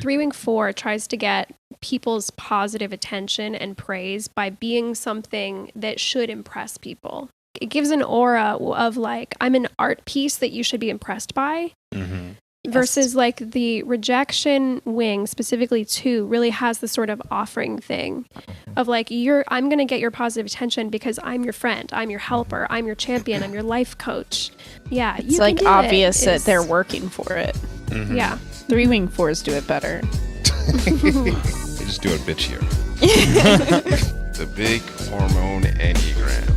3-wing 4 tries to get people's positive attention and praise by being something that should impress people. It gives an aura of like, I'm an art piece that you should be impressed by. Mm-hmm. Versus like the rejection wing, specifically 2, really has the sort of offering thing of like, I'm going to get your positive attention because I'm your friend, I'm your helper, I'm your champion, I'm your life coach. Yeah. It's like obvious that they're working for it. Mm-hmm. Yeah. 3-wing 4s do it better. They just do it bitchier. The big hormone enneagram.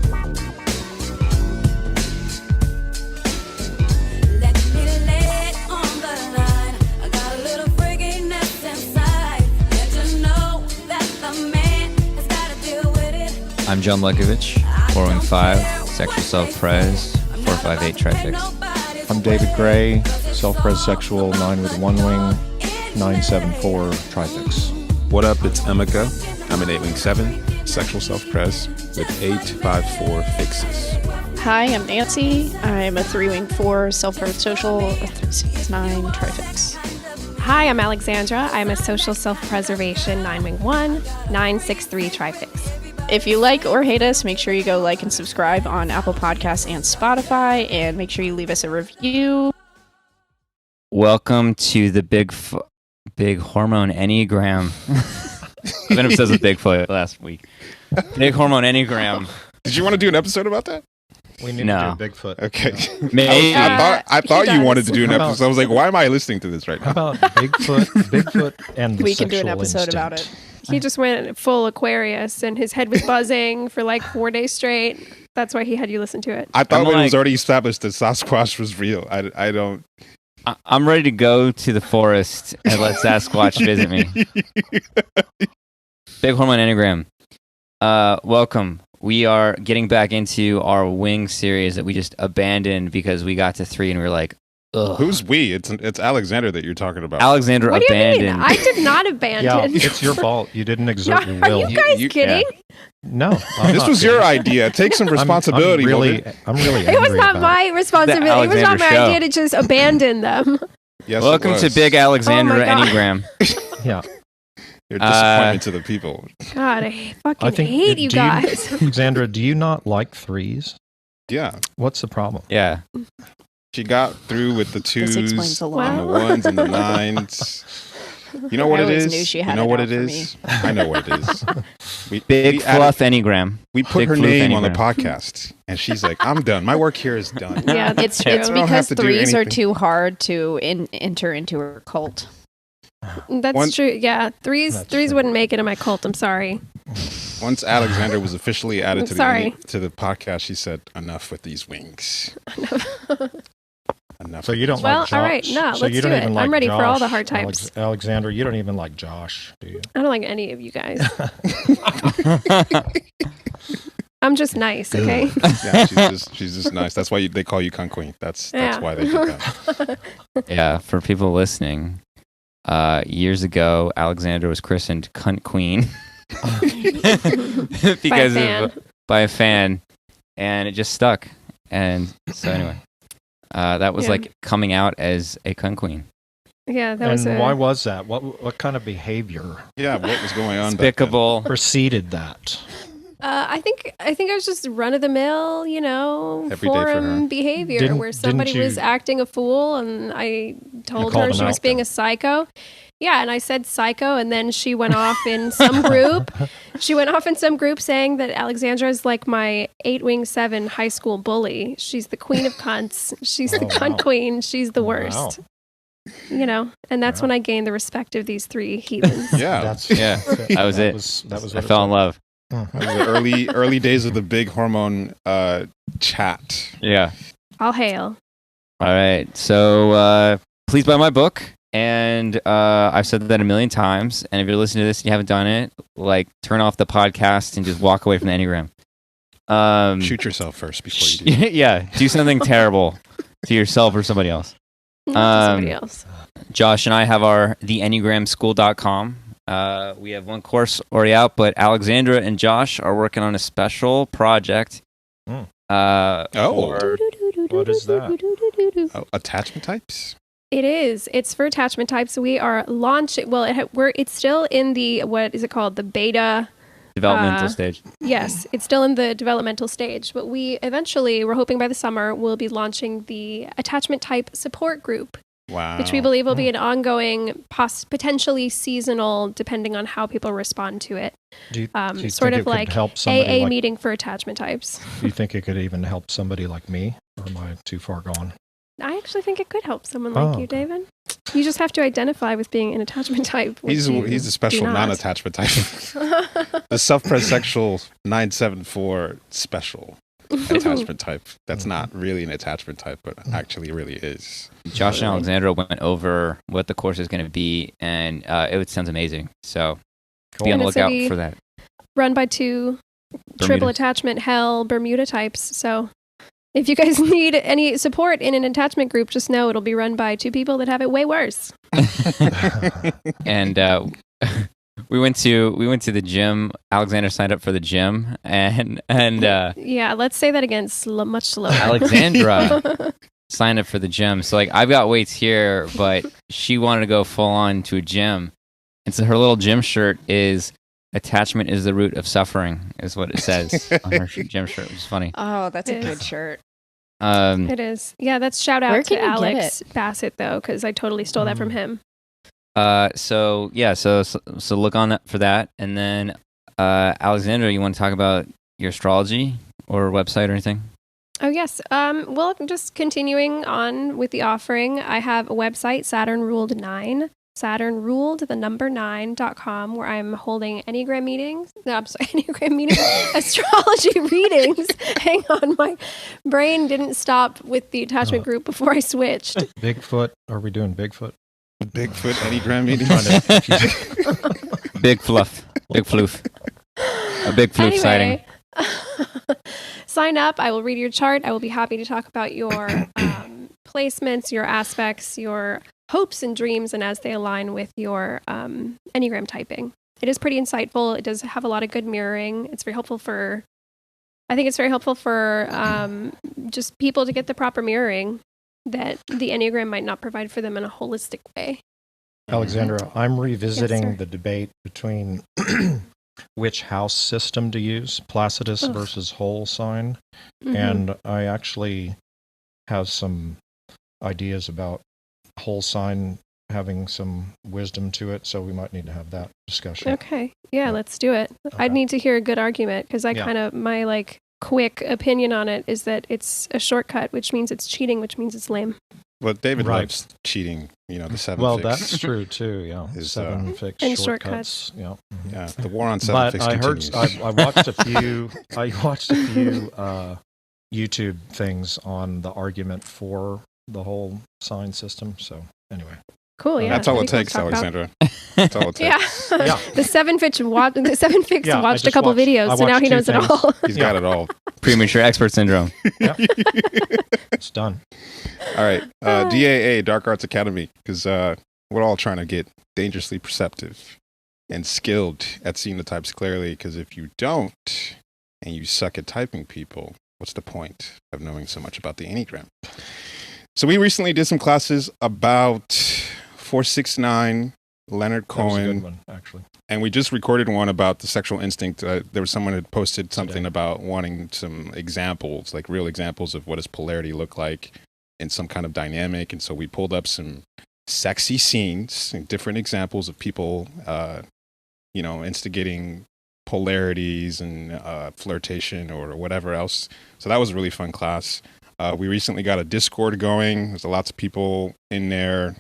I'm John Lekovich, 4-wing 5, sexual self-pres, 458 Trifix. I'm David Gray, self-pres sexual, 9 with 1 wing, 974 Trifix. What up, it's Emeka. I'm an 8-wing 7, sexual self-pres with 854 fixes. Hi, I'm Nancy. I'm a 3-wing 4, self-pres social, 369 Trifix. Hi, I'm Alexandra. I'm a social self-preservation 9-wing 1, 963 Trifix. If you like or hate us, make sure you go like and subscribe on Apple Podcasts and Spotify, and make sure you leave us a review. Welcome to the big hormone enneagram. I've been obsessed with Bigfoot last week. Big hormone enneagram. Did you want to do an episode about that? We need to do Bigfoot. Okay. Maybe. I thought you wanted to do an episode. I was like, why am I listening to this right now? How about Bigfoot and the we can do an sexual episode instinct? about it. He just went full Aquarius and his head was buzzing for like 4 days straight. That's why he had you listen to it. I thought it was already established that Sasquatch was real. I don't... I'm ready to go to the forest and let Sasquatch visit me. Big hormone enneagram. Welcome. We are getting back into our wing series that we just abandoned because we got to 3 and we were like, ugh. Who's we? It's Alexander that you're talking about. Alexandra what abandoned. do you mean? I did not abandon. Yeah, it's your fault. You didn't exert your will. Are you guys kidding? Yeah. No. I'm this not was kidding. your idea. Take some responsibility. I'm really angry It was not about my responsibility. It was not my Alexander idea to just abandon them. Yes, Welcome to Big Alexandra Enneagram. Yeah. You're a disappointment to the people. God, I fucking hate you guys. Alexandra, do you not like 3s? Yeah. What's the problem? Yeah. She got through with the 2s explains a lot. and the 1s and the 9s. You know what it is? Knew she had you know it what out it for is? I know what it is. Big fluff enneagram. We put Big her floof name on the enneagram. podcast, and she's like, "I'm done. My work here is done." Yeah, It's I don't have because to do 3s are anything. too hard to enter into her cult. That's true. Yeah, threes wouldn't make it in my cult. I'm sorry. Once Alexander was officially added I'm to sorry. the podcast, she said, "Enough with these wings." Enough. So you don't Well, like Josh? all right, no, so let's you don't do even it. like I'm ready for all the Josh, hard types. Alexandra, you don't even like Josh, do you? I don't like any of you guys. I'm just nice, okay? Yeah, she's just nice. That's why they call you cunt queen. That's why they did that. Yeah, for people listening, years ago, Alexandra was christened Cunt Queen because by a fan, and it just stuck. And so anyway, that was like coming out as a cunt queen. Yeah, that was. And why was that? What kind of behavior? Yeah, what was going on? Despicable. Preceded that? I think I was just run of the mill, Every day for her. forum behavior where somebody was acting a fool, and I told her she was being a psycho. Yeah, and I said psycho, and then she went off in some group. She went off in some group saying that Alexandra is like my 8-wing 7 high school bully. She's the queen of cunts. She's the cunt queen. She's the worst. Wow. And that's when I gained the respect of these 3 heathens. Yeah, That was it. That was I fell in love. That was the early days of the big hormone chat. Yeah. All hail. All right. So please buy my book. And I've said that a million times. And if you're listening to this and you haven't done it, turn off the podcast and just walk away from the Enneagram. Shoot yourself first before you do. Yeah. Do something terrible to yourself or somebody else. Not to somebody else. Josh and I have our theenneagramschool.com. We have one course already out, but Alexandra and Josh are working on a special project. What is that? Attachment types? It is. It's for attachment types. We are launching. Well, it's still in the, what is it called? The beta. Developmental stage. Yes, it's still in the developmental stage. But we're hoping by the summer, we'll be launching the attachment type support group. Wow. Which we believe will be an ongoing, potentially seasonal, depending on how people respond to it. Do you sort think of it like could help somebody AA meeting for attachment types. Do you think it could even help somebody like me? Or am I too far gone? I actually think it could help someone like you, David. You just have to identify with being an attachment type. He's a special non-attachment type. The self-pres sexual 974 special attachment type. That's not really an attachment type, but actually really is. Josh and Alexandra went over what the course is going to be, and it sounds amazing. So be on the lookout for that. Run by two triple attachment hell Bermuda types. So if you guys need any support in an attachment group, just know it'll be run by two people that have it way worse. And we went to the gym. Alexander signed up for the gym, and yeah, let's say that again, much slower. Alexandra signed up for the gym. So like I've got weights here, but she wanted to go full on to a gym, and so her little gym shirt is "Attachment is the root of suffering," is what it says on her gym shirt, which is funny. Oh, that's a good shirt. It is. Yeah, that's shout out to Alex Bassett though, because I totally stole that from him. So look on that for that, and then Alexandra, you want to talk about your astrology or website or anything? Oh yes. Well, just continuing on with the offering, I have a website, Saturn Ruled 9, SaturnRuled9.com, where I'm holding Enneagram meetings. No, I'm sorry, Enneagram meetings, astrology readings. Hang on, my brain didn't stop with the attachment group before I switched. Bigfoot. Are we doing Bigfoot? Bigfoot Enneagram meeting. Big fluff. Big floof. A big floof sighting. Sign up. I will read your chart. I will be happy to talk about your placements, your aspects, your hopes and dreams, and as they align with your Enneagram typing. It is pretty insightful. It does have a lot of good mirroring. It's very helpful for, I think it's very helpful for just people to get the proper mirroring that the Enneagram might not provide for them in a holistic way. Alexandra, I'm revisiting the debate between which house system to use, Placidus versus whole sign. Mm-hmm. And I actually have some ideas about whole sign having some wisdom to it, so we might need to have that discussion. Okay. Yeah, let's do it. Okay. I'd need to hear a good argument, because my quick opinion on it is that it's a shortcut, which means it's cheating, which means it's lame. Well, David loves cheating, the 7 Well, fix. that's true too, yeah. 7 fix and shortcuts. Yeah. Mm-hmm. Yeah, the war on 7 fix continues. I watched a few YouTube things on the argument for the whole sign system, so anyway. Cool, yeah. That's all it takes, Alexandra. That's all it takes. Yeah. The 7 Fix watched a couple videos, so now he knows it all. He's got it all. Premature expert syndrome. Yeah. It's done. All right. DAA, Dark Arts Academy, because we're all trying to get dangerously perceptive and skilled at seeing the types clearly, because if you don't, and you suck at typing people, what's the point of knowing so much about the Enneagram? So we recently did some classes about 469, Leonard Cohen. That was a good one, actually. And we just recorded one about the sexual instinct. There was someone who had posted something about wanting some examples, like real examples of what does polarity look like in some kind of dynamic. And so we pulled up some sexy scenes, different examples of people, instigating polarities and flirtation or whatever else. So that was a really fun class. We recently got a Discord going. There's lots of people in there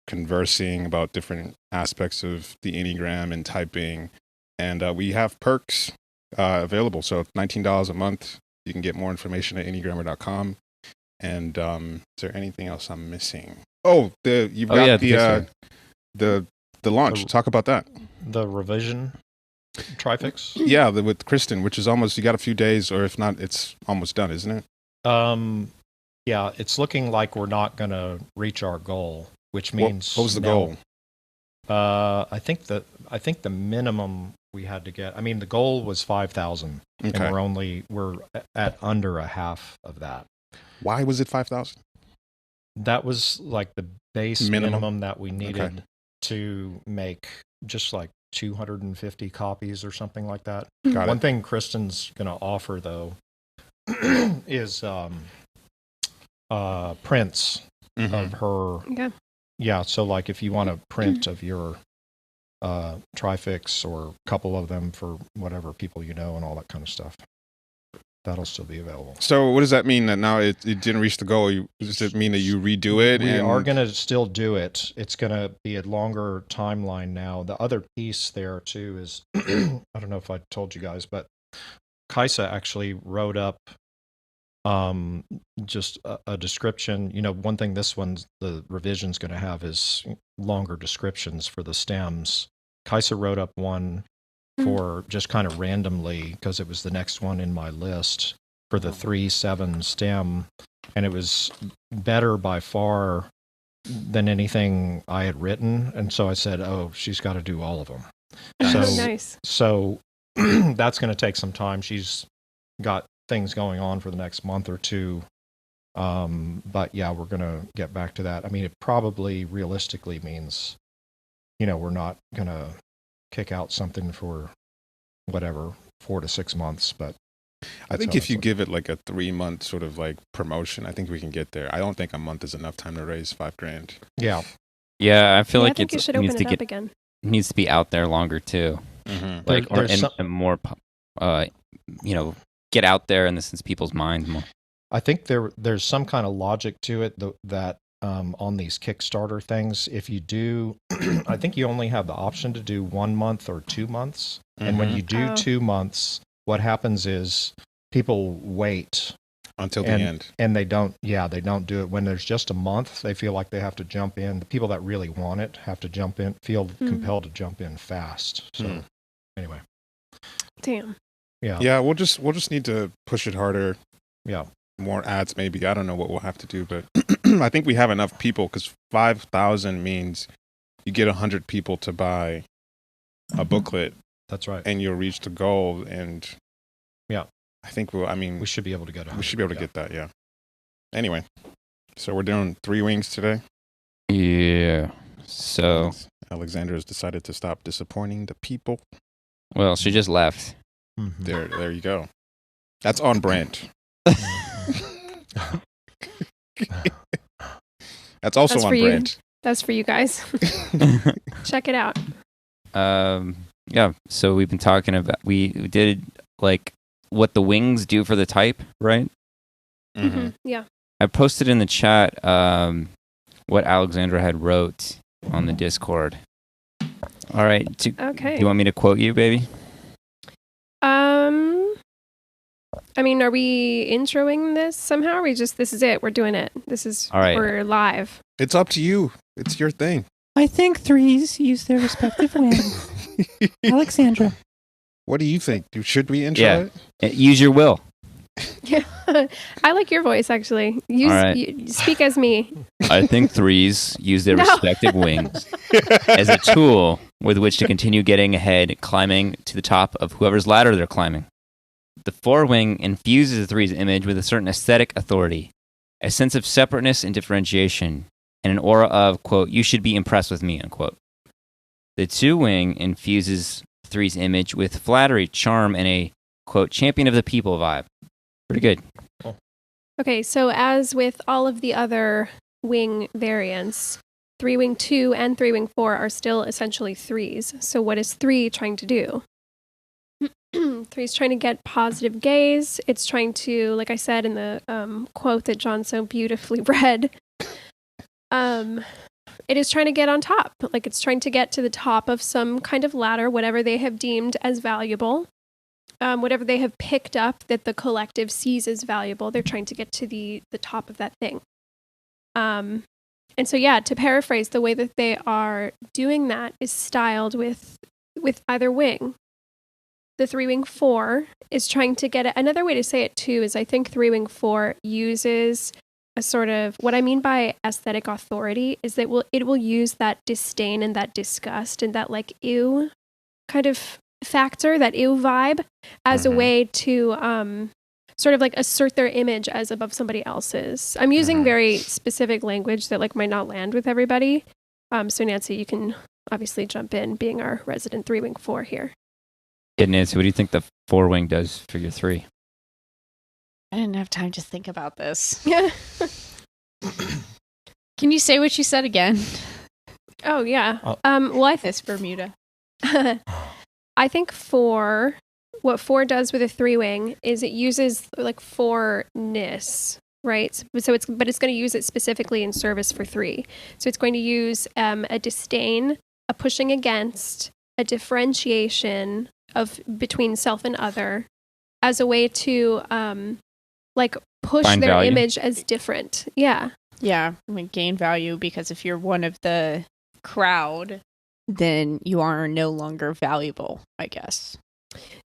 conversing about different aspects of the Enneagram and typing. And we have perks available. So $19 a month. You can get more information at enneagrammer.com. And is there anything else I'm missing? Oh, the launch. Talk about that. The revision Trifix? Yeah, with Kristen, which is almost, you got a few days, or if not, it's almost done, isn't it? Yeah, it's looking like we're not going to reach our goal, which means... What was the goal? I think the minimum we had to get, the goal was 5,000, and we're at under a half of that. Why was it 5,000? That was like the base minimum that we needed to make just like 250 copies or something like that. One thing Kristen's going to offer, though, is prints of her. Okay. Yeah, so like if you want a print of your Trifix or a couple of them for whatever people you know and all that kind of stuff, that'll still be available. So what does that mean that now it didn't reach the goal? Does it mean that you redo it? We are going to still do it. It's going to be a longer timeline now. The other piece there too is, I don't know if I told you guys, but Kaisa actually wrote up just a description. You know, one thing the revision's going to have is longer descriptions for the stems. Kaisa wrote up one for just kind of randomly, because it was the next one in my list for the 3/7 stem, and it was better by far than anything I had written. And so I said, "Oh, she's got to do all of them." So nice. So that's going to take some time. She's got things going on for the next month or two. But yeah, we're going to get back to that. I mean, it probably realistically means, we're not going to kick out something for whatever, 4 to 6 months. But I think if you give it like a 3-month sort of like promotion, I think we can get there. I don't think a month is enough time to raise $5,000. Yeah. Yeah, I feel like you should open it up again. It needs to be out there longer too. Like, and more, get out there in the sense people's minds more. I think there's some kind of logic to it that on these Kickstarter things, if you do, I think you only have the option to do 1 month or 2 months. And when you do 2 months, what happens is people wait until the end. And they don't do it. When there's just a month, they feel like they have to jump in. The people that really want it have to jump in, feel compelled to jump in fast. So anyway. Damn. Yeah. Yeah, we'll just need to push it harder. Yeah. More ads maybe. I don't know what we'll have to do, but I think we have enough people, because 5,000 means you get 100 people to buy a booklet. That's right. And you'll reach the goal. And yeah, I think we should be able to get 100. We should be able to get that. Yeah. Anyway, so we're doing 3 wings today. Yeah. So Alexandra has decided to stop disappointing the people. Well, she just left. There you go. That's on brand. That's also on brand. That's for you guys. Check it out. Yeah, so we've been talking about, we did like what the wings do for the type, right? Yeah. I posted in the chat what Alexandra had wrote on the Discord. All right. Okay. Do you want me to quote you, baby? I mean, are we introing this somehow? Or this is it. We're doing it. This is, all right. We're live. It's up to you. It's your thing. I think 3s use their respective wings. Alexandra. What do you think? Should we intro it? Use your will. Yeah. I like your voice, actually. Speak as me. I think 3s use their respective wings as a tool with which to continue getting ahead, climbing to the top of whoever's ladder they're climbing. The 4-wing infuses the 3's image with a certain aesthetic authority, a sense of separateness and differentiation, and an aura of, quote, you should be impressed with me, unquote. The 2-wing infuses 3's image with flattery, charm, and a, quote, champion of the people vibe. Pretty good. Cool. Okay, so as with all of the other wing variants, 3-wing 2 and 3-wing 4 are still essentially 3s. So what is 3 trying to do? 3 is trying to get positive gaze. It's trying to, like I said in the quote that John so beautifully read, it is trying to get on top. Like, it's trying to get to the top of some kind of ladder, whatever they have deemed as valuable, whatever they have picked up that the collective sees as valuable. They're trying to get to the top of that thing. And so, yeah, to paraphrase, the way that they are doing that is styled with either wing. The 3-wing 4 is trying to get it. Another way to say it, too, is I think 3-wing 4 uses a sort of, what I mean by aesthetic authority is that it will use that disdain and that disgust and that, like, ew kind of factor, that ew vibe, as a way to sort of like assert their image as above somebody else's. I'm using very specific language that like might not land with everybody. So Nancy, you can obviously jump in, being our resident 3-wing 4 here. Yeah, Nancy, what do you think the 4-wing does for your 3? I didn't have time to think about this. Yeah. Can you say what you said again? Oh yeah. Well, It's Bermuda. I think what 4 does with a 3-wing is it uses like 4-ness, right? So it's going to use it specifically in service for 3. So it's going to use a disdain, a pushing against, a differentiation between self and other, as a way to like push Find their value. image as different. Yeah. Yeah, gain value, because if you're one of the crowd, then you are no longer valuable, I guess.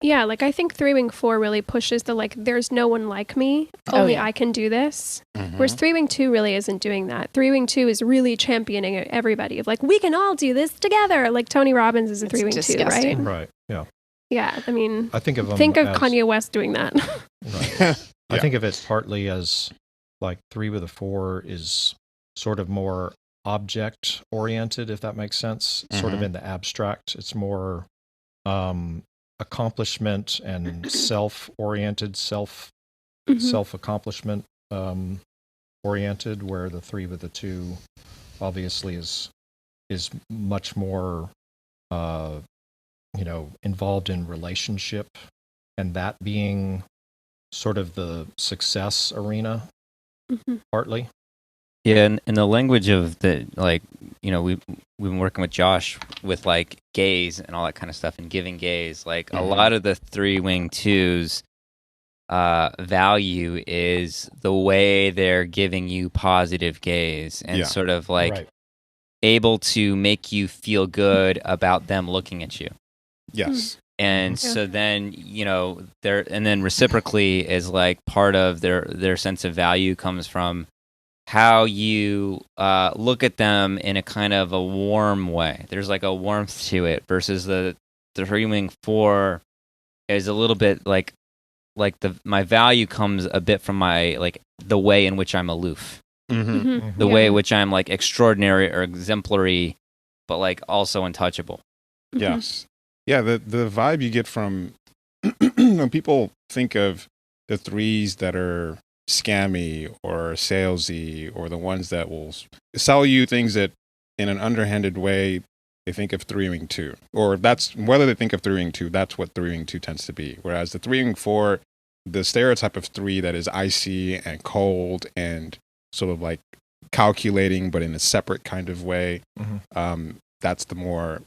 Yeah, like I think 3-wing 4 really pushes the like, there's no one like me, only I can do this. Whereas 3-wing 2 really isn't doing that. 3-wing 2 is really championing everybody of like, we can all do this together. Like Tony Robbins is a 3-wing 2, right? Right. Yeah. Yeah, I mean, I think of them think of as, Kanye West doing that. Right. I think of it partly as like 3 with a 4 is sort of more object oriented, if that makes sense. Sort of in the abstract. It's more accomplishment and self-oriented, self-accomplishment oriented, where the 3 with the 2 obviously is much more involved in relationship, and that being sort of the success arena partly. Yeah, in the language of the, like, we've been working with Josh with like gaze and all that kind of stuff, and giving gaze. Like a lot of the 3-wing 2's value is the way they're giving you positive gaze and sort of like able to make you feel good about them looking at you. Yes. And so then, and then reciprocally is like part of their sense of value comes from how you look at them in a kind of a warm way. There's like a warmth to it, versus the 3-wing 4 is a little bit like my value comes a bit from my like the way in which I'm aloof, the way in which I'm like extraordinary or exemplary, but like also untouchable. Yes. Yeah, the vibe you get from when people think of the 3s that are scammy or salesy, or the ones that will sell you things that in an underhanded way, they think of 3-wing 2. Or that's whether they think of 3-wing 2, that's what 3-wing 2 tends to be. Whereas the 3-wing 4, the stereotype of 3 that is icy and cold and sort of like calculating, but in a separate kind of way, that's the more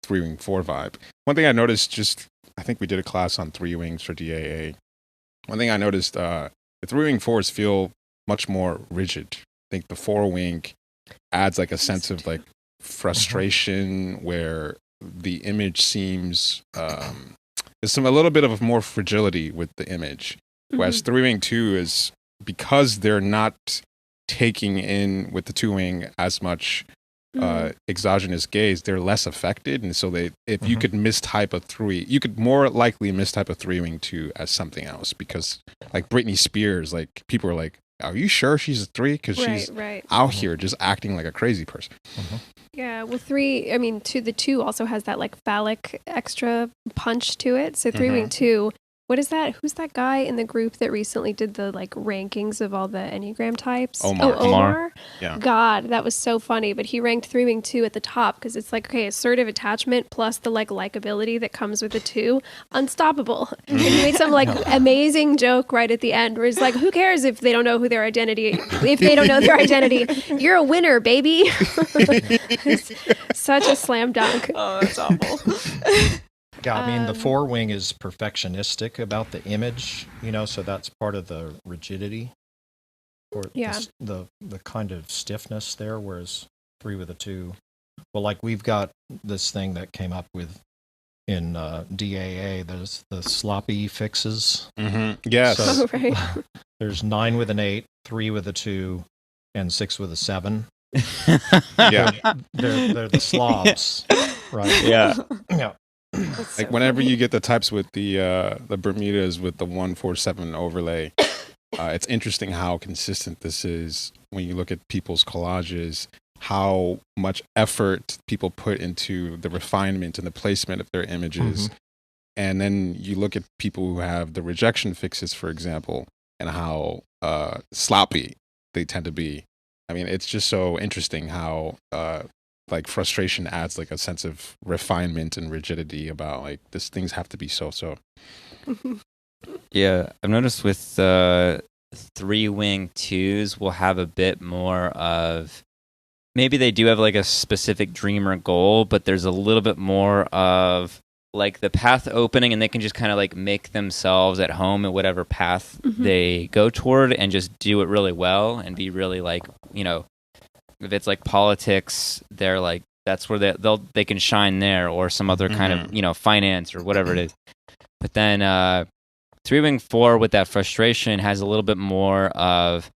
3-wing 4 vibe. One thing I noticed, I think we did a class on 3-wings for DAA. One thing I noticed, the 3-wing 4s feel much more rigid. I think the 4-wing adds like a sense of like frustration, where the image seems there's a little bit of more fragility with the image. Whereas 3-wing 2 is, because they're not taking in with the 2-wing as much exogenous gaze, they're less affected, and so if you could mistype a 3, you could more likely mistype a 3-wing 2 as something else, because like Britney Spears, like people are like, are you sure she's a 3? Because she's out here just acting like a crazy person. Yeah, well, 3, I mean, the 2 also has that like phallic extra punch to it. So 3-wing 2, what is that? Who's that guy in the group that recently did the like rankings of all the Enneagram types? Omar. Yeah. God, that was so funny. But he ranked 3-wing 2 at the top because it's like, okay, assertive attachment plus the like likability that comes with the 2, unstoppable. And he made some like amazing joke right at the end where he's like, who cares if they don't know who their identity, if they don't know their identity? You're a winner, baby. It's such a slam dunk. Oh, that's awful. Yeah, I mean, the 4-wing is perfectionistic about the image, so that's part of the rigidity, or the kind of stiffness there, whereas 3 with a 2, well, like we've got this thing that came up with in DAA, there's the sloppy fixes. Yes. So, there's 9 with an 8, 3 with a 2, and 6 with a 7. Yeah. They're the slobs, right? Yeah. Yeah. That's Like so whenever funny. you get the types with the Bermudas with the 147 overlay, it's interesting how consistent this is when you look at people's collages, how much effort people put into the refinement and the placement of their images. And then you look at people who have the rejection fixes, for example, and how sloppy they tend to be. I mean, it's just so interesting how like frustration adds like a sense of refinement and rigidity about like these things have to be so. Yeah, I've noticed with 3-wing 2s will have a bit more of, maybe they do have like a specific dream or goal, but there's a little bit more of like the path opening, and they can just kind of like make themselves at home in whatever path they go toward and just do it really well and be really like, you know, if it's like politics, they're like, that's where they can shine there, or some other kind of, you know, finance or whatever it is. But then 3-wing 4 with that frustration has a little bit more of,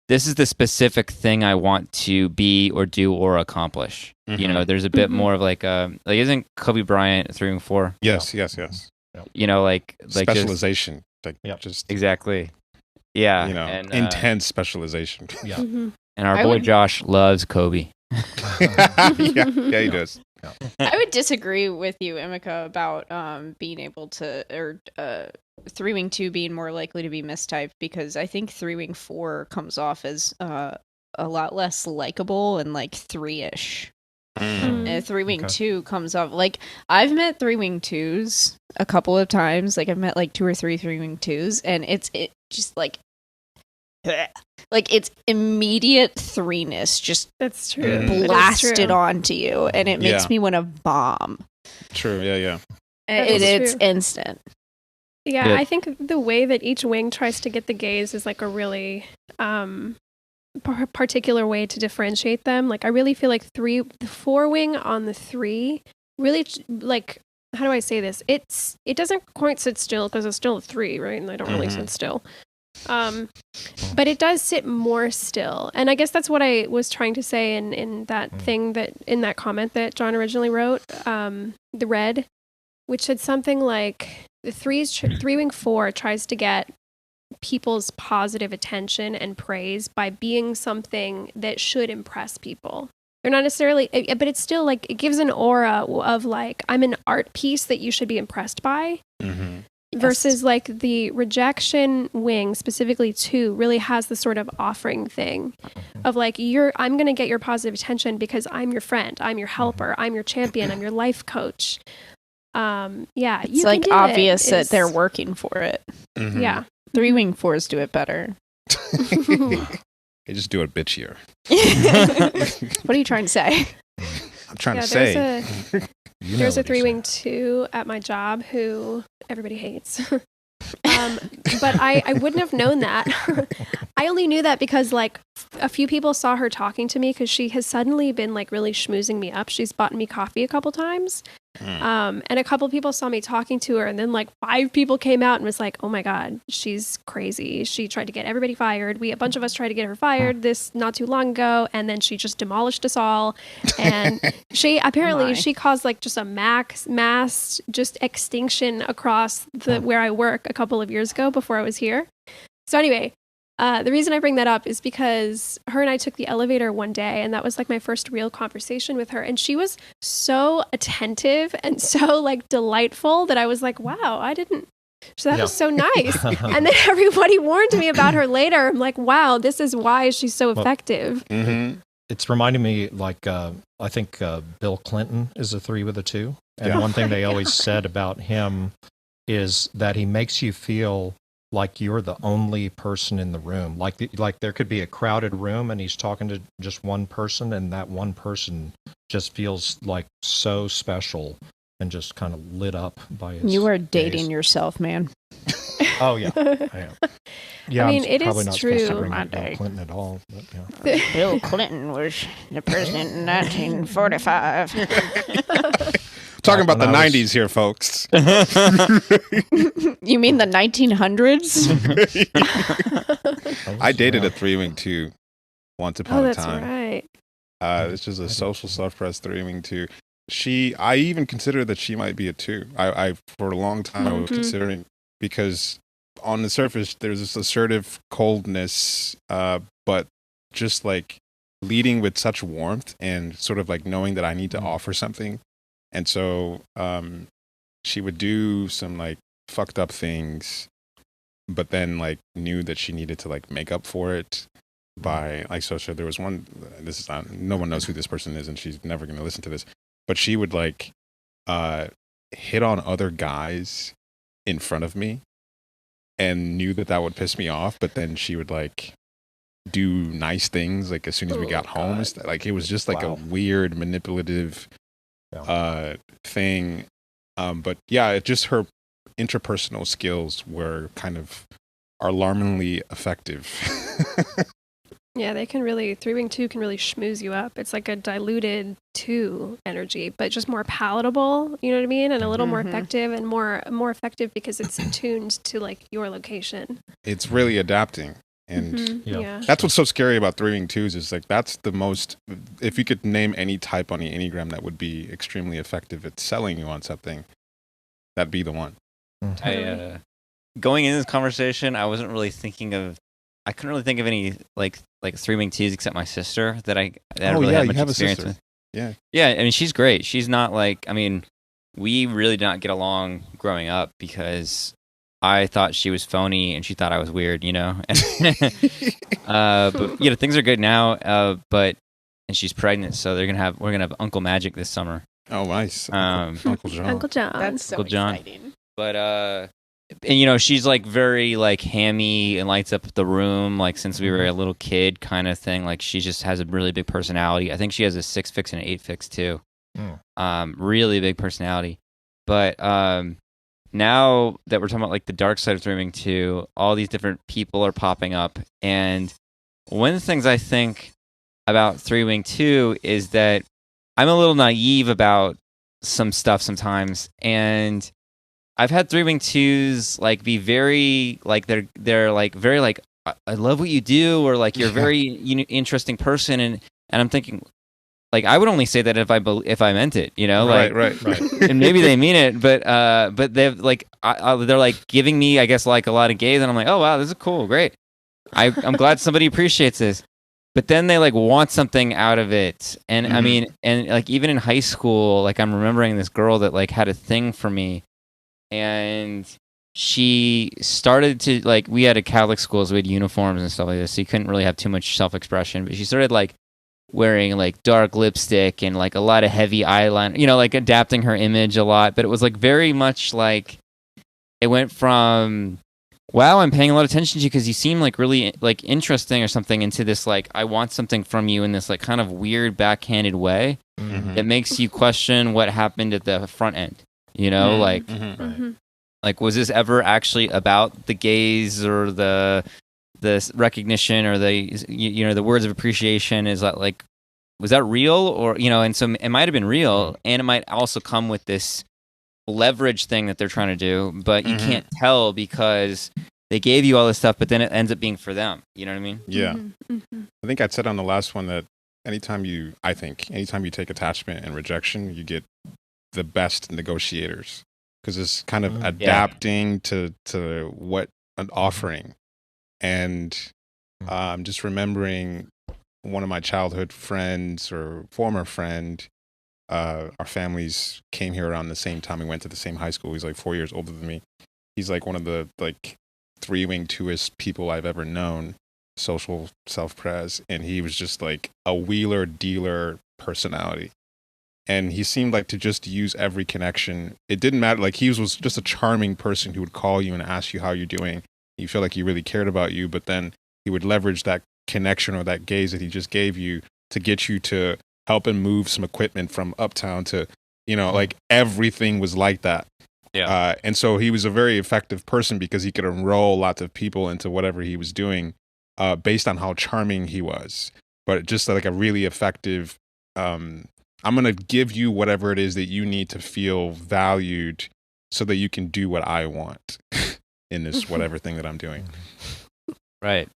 this is the specific thing I want to be or do or accomplish. You know, there's a bit more of like isn't Kobe Bryant 3-wing 4? Yes. You know, like Specialization. Just exactly. Yeah. You know, and, intense specialization. Yeah. And our boy Josh loves Kobe. yeah, he does. I would disagree with you, Emika, about being able to, or 3-wing 2 being more likely to be mistyped, because I think 3-wing 4 comes off as a lot less likable and like 3-ish. 3-wing 2 comes off like, I've met 3-wing 2s a couple of times. Like I've met like 2 or 3 3-wing 2s, and it just like it's immediate 3-ness just That's true. blasted onto you, and it makes me want to bomb. True. Yeah. It's instant. Yeah, I think the way that each wing tries to get the gaze is like a really particular way to differentiate them. Like I really feel like the 4-wing on the 3 really like, how do I say this? It doesn't quite sit still because it's still a 3, right? And they don't really sit still. But it does sit more still. And I guess that's what I was trying to say in that thing that, in that comment that John originally wrote, the red, which said something like the 3-wing 4 tries to get people's positive attention and praise by being something that should impress people. They're not necessarily, but it's still like, it gives an aura of like, I'm an art piece that you should be impressed by. Versus like the rejection wing, specifically 2, really has the sort of offering thing of like, I'm going to get your positive attention because I'm your friend, I'm your helper, I'm your champion, I'm your life coach. It's like obvious that they're working for it. Yeah. 3-wing 4s do it better. They just do it bitchier. What are you trying to say? I'm trying to say. There's a 3-wing 2 at my job who everybody hates. But I wouldn't have known that. I only knew that because like a few people saw her talking to me because she has suddenly been like really schmoozing me up. She's bought me coffee a couple times. And a couple people saw me talking to her, and then like 5 people came out and was like, oh my God, she's crazy. She tried to get everybody fired. A bunch of us tried to get her fired this not too long ago, and then she just demolished us all. And she apparently she caused like just a mass just extinction across where I work a couple of years ago before I was here. So anyway, the reason I bring that up is because her and I took the elevator one day, and that was like my first real conversation with her. And she was so attentive and so like delightful that I was like, wow, so that was so nice. And then everybody warned me about her later. I'm like, wow, this is why she's so effective. It's reminding me like, I think Bill Clinton is a 3 with a 2. And one thing they always said about him is that he makes you feel like you're the only person in the room. Like there could be a crowded room and he's talking to just one person, and that one person just feels like so special and just kind of lit up by his You are dating yourself, man. Oh, yeah. I am. Yeah, I mean, I'm it probably is not true. supposed to bring up Bill Clinton at all. But, yeah. Bill Clinton was the president in 1945. Talking about the 90s here, folks. You mean the 1900s? I dated a 3-wing 2 once upon a that's time. right. This was a social self-press 3-wing 2. I even consider that she might be a 2. I for a long time I was considering, because on the surface there's this assertive coldness, but just like leading with such warmth and sort of like knowing that I need to offer something. And so she would do some like fucked up things, but then like knew that she needed to like make up for it by like, so there was one, this is no one knows who this person is and she's never going to listen to this, but she would like hit on other guys in front of me and knew that that would piss me off, but then she would like do nice things like as soon as we got home. Like it was just like a weird manipulative thing. But yeah, it just, her interpersonal skills were kind of alarmingly effective. Yeah, they can really, 3-wing 2 can really schmooze you up. It's like a diluted 2 energy, but just more palatable, you know what I mean? And a little more effective, and more effective because it's attuned to like your location. It's really adapting. And that's what's so scary about 3-wing 2s is like, that's the most, if you could name any type on the Enneagram that would be extremely effective at selling you on something, that'd be the one. Going into this conversation, I wasn't really thinking of, I couldn't really think of any like 3-wing 2s except my sister that I really had much experience with. Yeah. Yeah, I mean, she's great. She's not like, I mean, we really did not get along growing up because I thought she was phony and she thought I was weird, you know? But, you know, things are good now, and she's pregnant, so we're gonna have Uncle Magic this summer. Oh, nice. Uncle John. Uncle John. That's so exciting. But, and, you know, she's like very like hammy and lights up the room like since we were a little kid kind of thing. Like she just has a really big personality. I think she has a 6-fix and an 8-fix too. Really big personality. But now that we're talking about like the dark side of 3-wing 2, all these different people are popping up. And one of the things I think about 3-wing 2 is that I'm a little naive about some stuff sometimes, and I've had 3-wing 2s like be very like they're like very like I love what you do, or like you're a very interesting person, and I'm thinking like I would only say that if I meant it, you know, like right. And maybe they mean it, but they've like they're like giving me, I guess, like a lot of gaze, and I'm like, oh wow, this is cool, great. I'm glad somebody appreciates this. But then they like want something out of it, and I mean, and like even in high school, like I'm remembering this girl that like had a thing for me. And she started to, like, we had a Catholic school, so we had uniforms and stuff like this, so you couldn't really have too much self-expression. But she started, like, wearing, like, dark lipstick and, like, a lot of heavy eyeliner, you know, like, adapting her image a lot. But it was, like, very much, like, it went from, wow, I'm paying a lot of attention to you because you seem, like, really, like, interesting or something, into this, like, I want something from you in this, like, kind of weird backhanded way that makes you question what happened at the front end. You know, like, like, was this ever actually about the gaze or the recognition or the, you know, the words of appreciation? Is that like, was that real? Or, you know, and so it might have been real, and it might also come with this leverage thing that they're trying to do, but you can't tell because they gave you all this stuff, but then it ends up being for them. You know what I mean? Yeah. I think I said on the last one that anytime you take attachment and rejection, you get the best negotiators, because it's kind of adapting to what an offering. And I'm just remembering one of my childhood friends or former friend, our families came here around the same time. We went to the same high school. He's like 4 years older than me. He's like one of the like 3-wing 2-ist people I've ever known, social self-pres, and he was just like a wheeler dealer personality. And he seemed like to just use every connection. It didn't matter. Like, he was just a charming person who would call you and ask you how you're doing. You feel like he really cared about you, but then he would leverage that connection or that gaze that he just gave you to get you to help him move some equipment from uptown to, you know, like everything was like that. Yeah. And so he was a very effective person because he could enroll lots of people into whatever he was doing based on how charming he was. But just like a really effective, I'm going to give you whatever it is that you need to feel valued so that you can do what I want in this whatever thing that I'm doing. Right.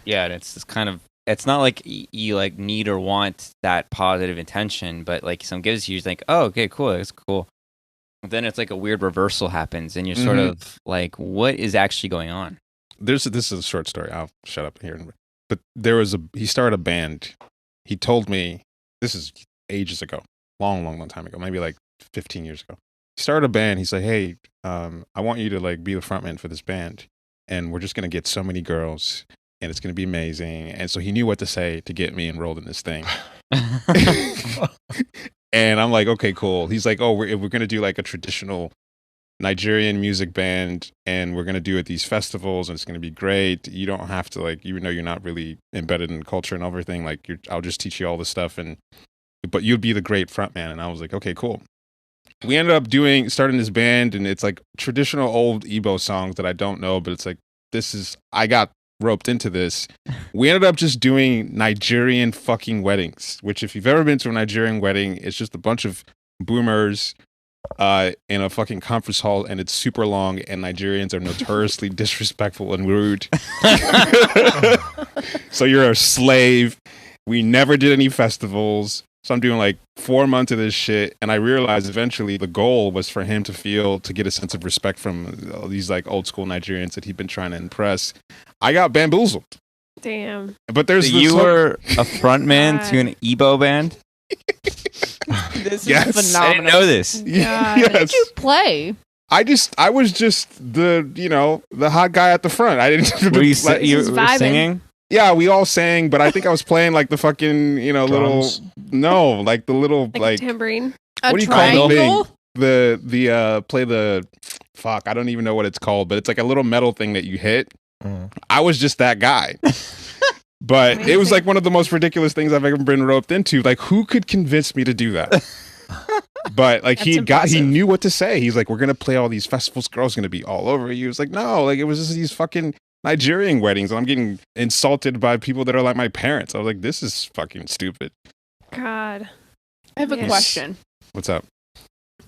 Yeah, and it's kind of it's not like you like need or want that positive intention, but like some gives you think, oh, okay, cool, that's cool. But then it's like a weird reversal happens, and you're sort of like, what is actually going on? This is a short story. I'll shut up here. But he started a band. He told me, this is ages ago, long time ago, maybe like 15 years ago. He started a band. He's like, hey, I want you to like be the frontman for this band, and we're just gonna get so many girls, and it's gonna be amazing. And so he knew what to say to get me enrolled in this thing. And I'm like, okay, cool. He's like, oh, we're gonna do like a traditional Nigerian music band, and we're gonna do it at these festivals, and it's gonna be great. You don't have to like, even though you're not really embedded in culture and everything, like I'll just teach you all this stuff, but you'd be the great frontman. And I was like, okay, cool. We ended up starting this band, and it's like traditional old Igbo songs that I don't know, but it's like, I got roped into this. We ended up just doing Nigerian fucking weddings, which if you've ever been to a Nigerian wedding, it's just a bunch of boomers in a fucking conference hall, and it's super long, and Nigerians are notoriously disrespectful and rude. So you're a slave. We never did any festivals. So I'm doing like 4 months of this shit, and I realized eventually the goal was for him to get a sense of respect from all these like old school Nigerians that he'd been trying to impress. I got bamboozled. Damn. But there's you were a frontman to an Igbo band? This is phenomenal. I didn't know this. Yes. What did you play? I was just the hot guy at the front. I didn't. Were you vibing. singing? Yeah, we all sang, but I think I was playing like the fucking Drums. like the little like a tambourine. What do you call the thing? The play the fuck. I don't even know what it's called, but it's like a little metal thing that you hit. I was just that guy. But Amazing. It was like one of the most ridiculous things I've ever been roped into. Like, who could convince me to do that? But like he knew what to say. He's like, we're gonna play all these festivals. Girls gonna be all over you. It's like, no, like it was just these fucking Nigerian weddings, and I'm getting insulted by people that are like my parents. I was like, this is fucking stupid. God. I have a question. What's up?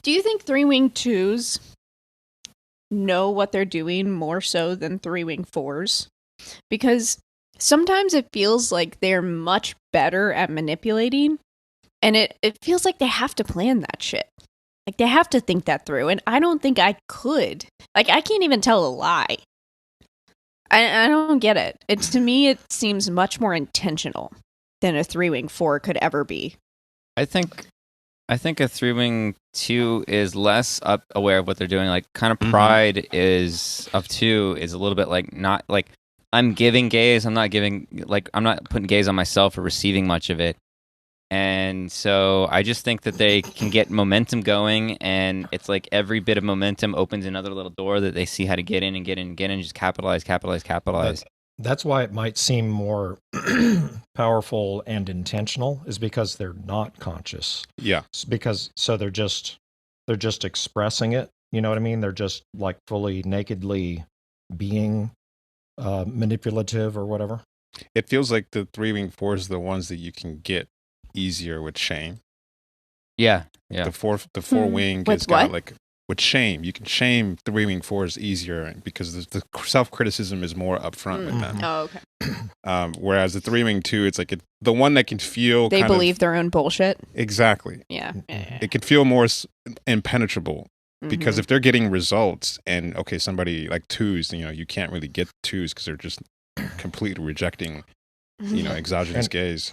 Do you think 3-wing 2s know what they're doing more so than 3-wing 4s? Because sometimes it feels like they're much better at manipulating, and it feels like they have to plan that shit. Like they have to think that through, and I don't think I could. Like I can't even tell a lie. I don't get it. To me, it seems much more intentional than a 3-wing 4 could ever be. I think a 3-wing 2 is less aware of what they're doing. Like kind of pride of 2 is a little bit like not like I'm giving gaze. I'm not putting gaze on myself or receiving much of it. And so I just think that they can get momentum going, and it's like every bit of momentum opens another little door that they see how to get in, and just capitalize. That's why it might seem more powerful and intentional, is because they're not conscious. Yeah. So they're just expressing it. You know what I mean? They're just like fully nakedly being manipulative or whatever. It feels like the 3-wing 4s are the ones that you can get easier with shame. Yeah. The 4-wing has got like with shame. You can shame 3-wing 4s easier because the self-criticism is more upfront with them. Oh, okay. Whereas the 3-wing 2, it's like the one that can feel they believe their own bullshit. Exactly. Yeah. It can feel more impenetrable because if they're getting results, and okay, somebody like 2s, you can't really get 2s because they're just completely rejecting exogenous gaze.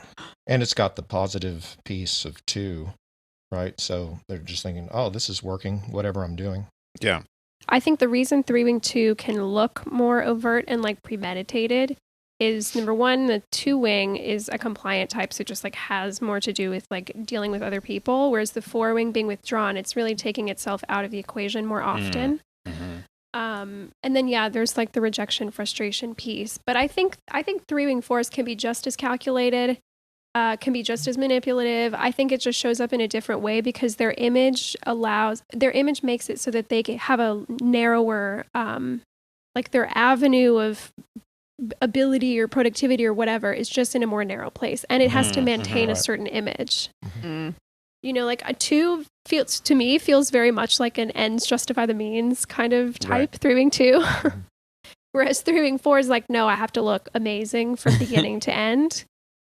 And it's got the positive piece of 2, right? So they're just thinking, oh, this is working, whatever I'm doing. Yeah. I think the reason 3-wing 2 can look more overt and like premeditated is, number one, the 2-wing is a compliant type, so it just like has more to do with like dealing with other people, whereas the 4-wing being withdrawn, it's really taking itself out of the equation more often. And then there's like the rejection frustration piece, but I think 3-wing 4s can be just as calculated, can be just as manipulative. I think it just shows up in a different way because their image makes it so that they have a narrower like their avenue of ability or productivity or whatever is just in a more narrow place, and it has to maintain a certain image. Like a 2 feels very much like an ends justify the means kind of type. 3-wing 2. Whereas 3-wing 4 is like, no, I have to look amazing from beginning to end.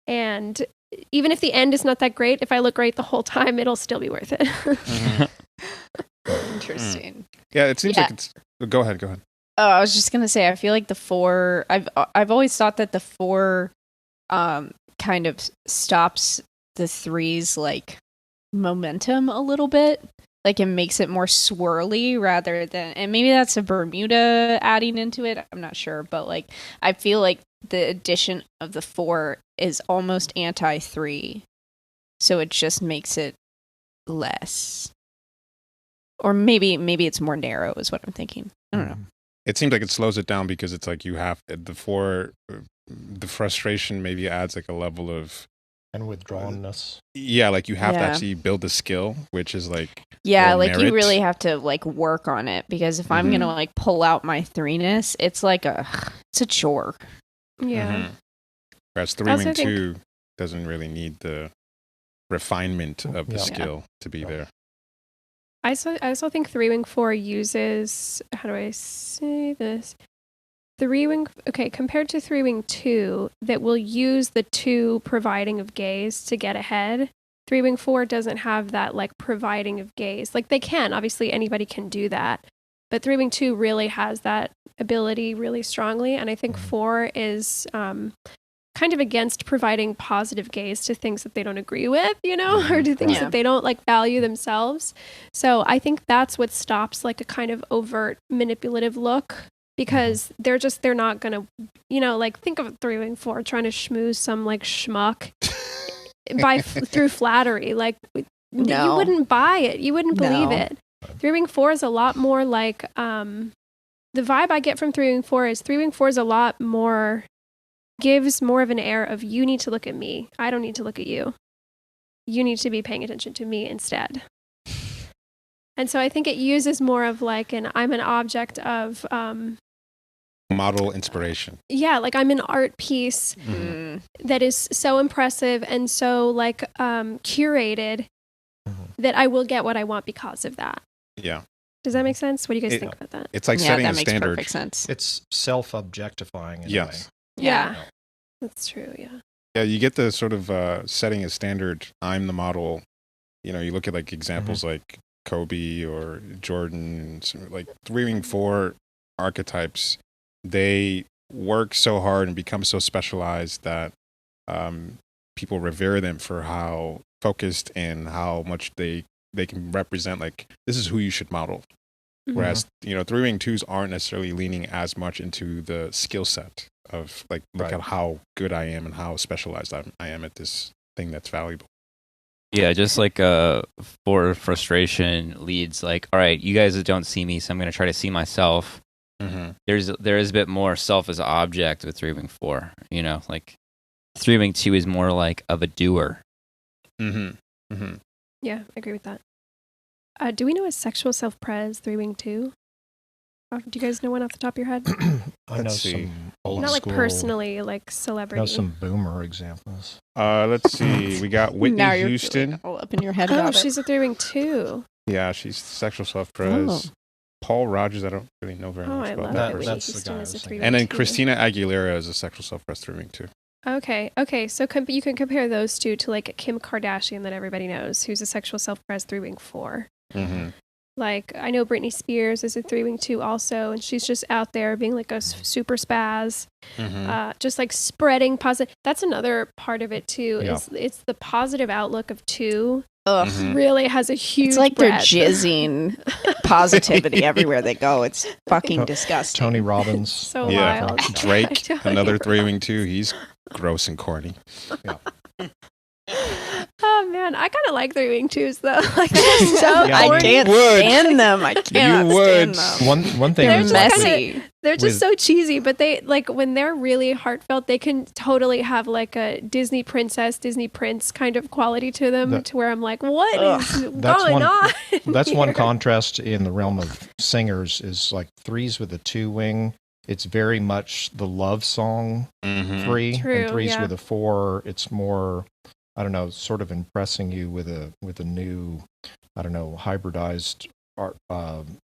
And even if the end is not that great, if I look great the whole time, it'll still be worth it. Interesting. Yeah, it seems like it's... Go ahead. Oh, I was just gonna say, I feel like the 4. I've always thought that the 4 kind of stops the 3's like momentum a little bit. Like it makes it more swirly rather than, and maybe that's a Bermuda adding into it. I'm not sure, but like I feel like the addition of the 4 is almost anti-3, so it just makes it less. Or maybe it's more narrow is what I'm thinking. I don't know. It seems like it slows it down because it's like you have the 4, the frustration maybe adds like a level of... And withdrawnness. Yeah, like you have to actually build a skill, which is like... Yeah, like merit. You really have to like work on it, because if I'm going to like pull out my 3-ness, it's like it's a chore. Yeah. Whereas 3-wing-2 doesn't really need the refinement of the skill to be there. I also think 3-wing-4 uses, how do I say this? 3-wing, compared to 3-wing-2, that will use the 2 providing of gaze to get ahead. 3-wing-4 doesn't have that like providing of gaze. Like they can, obviously anybody can do that, but 3-wing-2 really has that ability really strongly. And I think 4 is kind of against providing positive gaze to things that they don't agree with, or to things that they don't like value themselves. So I think that's what stops like a kind of overt manipulative look, because they're not gonna, like think of 3-wing-4 trying to schmooze some like schmuck through flattery. Like you wouldn't buy it, you wouldn't believe it. 3-wing-4 is a lot more like the vibe I get from 3-wing-4 is 3-wing-4 is a lot more, gives more of an air of you need to look at me. I don't need to look at you. You need to be paying attention to me instead. And so I think it uses more of like I'm an object of model inspiration. Yeah, like I'm an art piece that is so impressive and so like curated that I will get what I want because of that. Yeah. Does that make sense? What do you guys think about that? It's like setting a standard. Yeah, that makes perfect sense. It's self-objectifying in a way. Yeah. That's true, yeah. Yeah, you get the sort of setting a standard, I'm the model. You look at like examples like Kobe or Jordan, like 3-wing-4 archetypes, they work so hard and become so specialized that people revere them for how focused and how much they can represent, like, this is who you should model. Whereas, 3-wing-2s aren't necessarily leaning as much into the skill set of, like, look at how good I am and how specialized I am at this thing that's valuable. Yeah, just like 4 frustration leads, like, all right, you guys don't see me, so I'm going to try to see myself. There is a bit more self as an object with 3-wing-4, like 3-wing-2 is more like of a doer. Yeah, I agree with that. Do we know a sexual self-pres 3-wing-2? Do you guys know one off the top of your head? I know some old Not like school, personally, like celebrity. I know some boomer examples. Let's see. We got Whitney now you're Houston. All up in your head about she's a 3-wing-2. Yeah, she's sexual self-pres. Paul Rogers, I don't really know very much about that person. That's the guy I was thinking. And then Christina Aguilera is a sexual self-pres 3-wing-2. Okay. So you can compare those two to like Kim Kardashian that everybody knows, who's a sexual self-pres 3-wing-4. Like, I know Britney Spears is a 3-wing-2 also, and she's just out there being like a super spaz, just like spreading positive. That's another part of it too. Is it's the positive outlook of 2. Really has a huge. It's like breadth. they're jizzing positivity everywhere they go. It's fucking disgusting. Tony Robbins. So wild. Drake, another 3-wing-2. He's gross and corny. Yeah. Oh man, I kind of like 3-wing-2s though. Like they're so I can't stand them. I can't stand them. One thing they're messy. They're just so cheesy, but they like when they're really heartfelt, they can totally have like a Disney princess, Disney prince kind of quality to them, to where I'm like, what is going on? That's one contrast in the realm of singers is like 3s with a 2-wing. It's very much the love song 3, True, and 3s with a 4. It's more, I don't know, sort of impressing you with a new, I don't know, hybridized art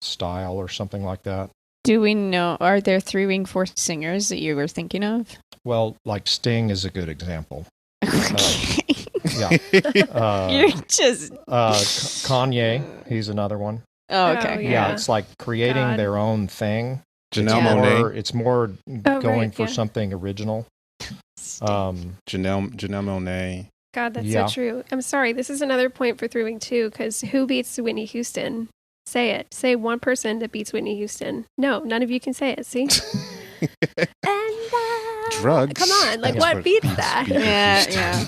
style or something like that. Do we know, are there 3-wing-4 singers that you were thinking of? Well, like Sting is a good example. Yeah. You're just Kanye, he's another one. Oh, okay. Oh, Yeah, it's like creating their own thing. Janelle Yeah. Monáe. It's more going right, for yeah. something original. Janelle Monáe. God, that's Yeah. so true. I'm sorry. This is another point for Three Wing 2, because who beats Whitney Houston? Say it. Say one person that beats Whitney Houston. No, none of you can say it. See? Drugs. Come on. Like, That's what beats that? Yeah.